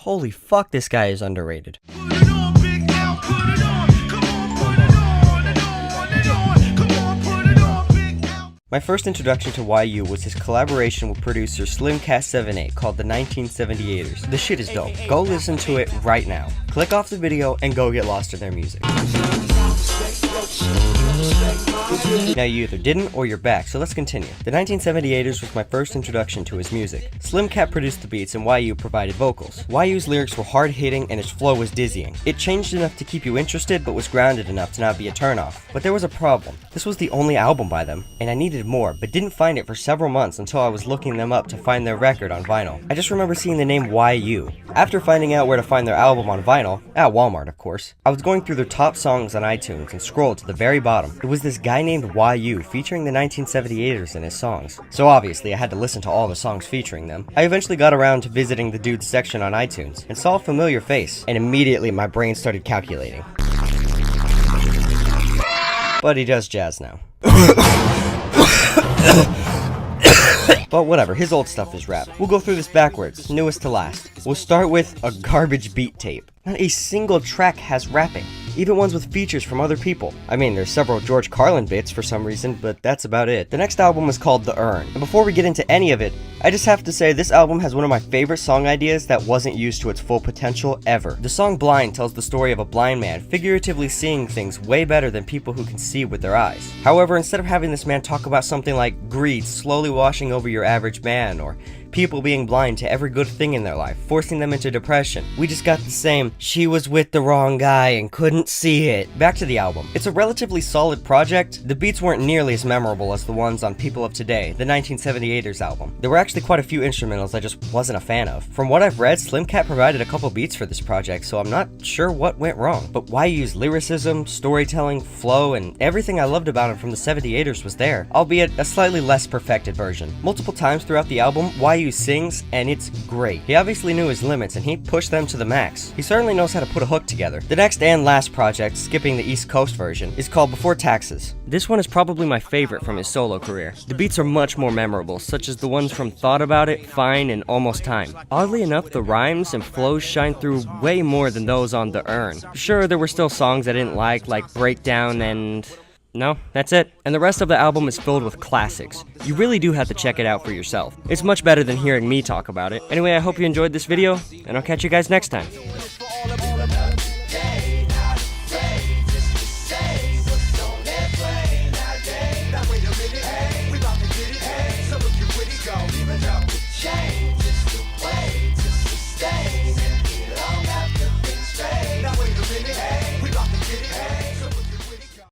Holy fuck, this guy is underrated. My first introduction to YU was his collaboration with producer Slimcast78 called the 1978ers. The shit is dope. Go listen to it right now. Click off the video and go get lost in their music. Now you either didn't or you're back, so let's continue. The 1978ers was my first introduction to his music. Slim Cat produced the beats and YU provided vocals. YU's lyrics were hard-hitting and his flow was dizzying. It changed enough to keep you interested but was grounded enough to not be a turnoff. But there was a problem. This was the only album by them, and I needed more, but didn't find it for several months until I was looking them up to find their record on vinyl. I just remember seeing the name YU. After finding out where to find their album on vinyl, at Walmart of course, I was going through their top songs on iTunes and scrolled to the very bottom. It was this guy named YU featuring the 1978ers in his songs. So obviously I had to listen to all the songs featuring them. I eventually got around to visiting the dude's section on iTunes and saw a familiar face, and immediately my brain started calculating. But he does jazz now. But whatever, his old stuff is rap. We'll go through this backwards, newest to last. We'll start with a garbage beat tape. Not a single track has rapping, even ones with features from other people. I mean, there's several George Carlin bits for some reason, but that's about it. The next album is called The Urn, and before we get into any of it, I just have to say this album has one of my favorite song ideas that wasn't used to its full potential ever. The song Blind tells the story of a blind man figuratively seeing things way better than people who can see with their eyes. However, instead of having this man talk about something like greed slowly washing over your average man, or people being blind to every good thing in their life, forcing them into depression, we just got the same, she was with the wrong guy and couldn't see it. Back to the album. It's a relatively solid project. The beats weren't nearly as memorable as the ones on People of Today, the 1978ers album. There were actually quite a few instrumentals I just wasn't a fan of. From what I've read, Slim Cat provided a couple beats for this project, so I'm not sure what went wrong. But YU's lyricism, storytelling, flow, and everything I loved about him from the 78ers was there, albeit a slightly less perfected version. Multiple times throughout the album, YU sings, and it's great. He obviously knew his limits, and he pushed them to the max. He certainly knows how to put a hook together. The next and last project, skipping the East Coast version, is called Before Taxes. This one is probably my favorite from his solo career. The beats are much more memorable, such as the ones from Thought About It, Fine, and Almost Time. Oddly enough, the rhymes and flows shine through way more than those on The Urn. Sure, there were still songs I didn't like Breakdown and... no, that's it. And the rest of the album is filled with classics. You really do have to check it out for yourself. It's much better than hearing me talk about it. Anyway, I hope you enjoyed this video, and I'll catch you guys next time.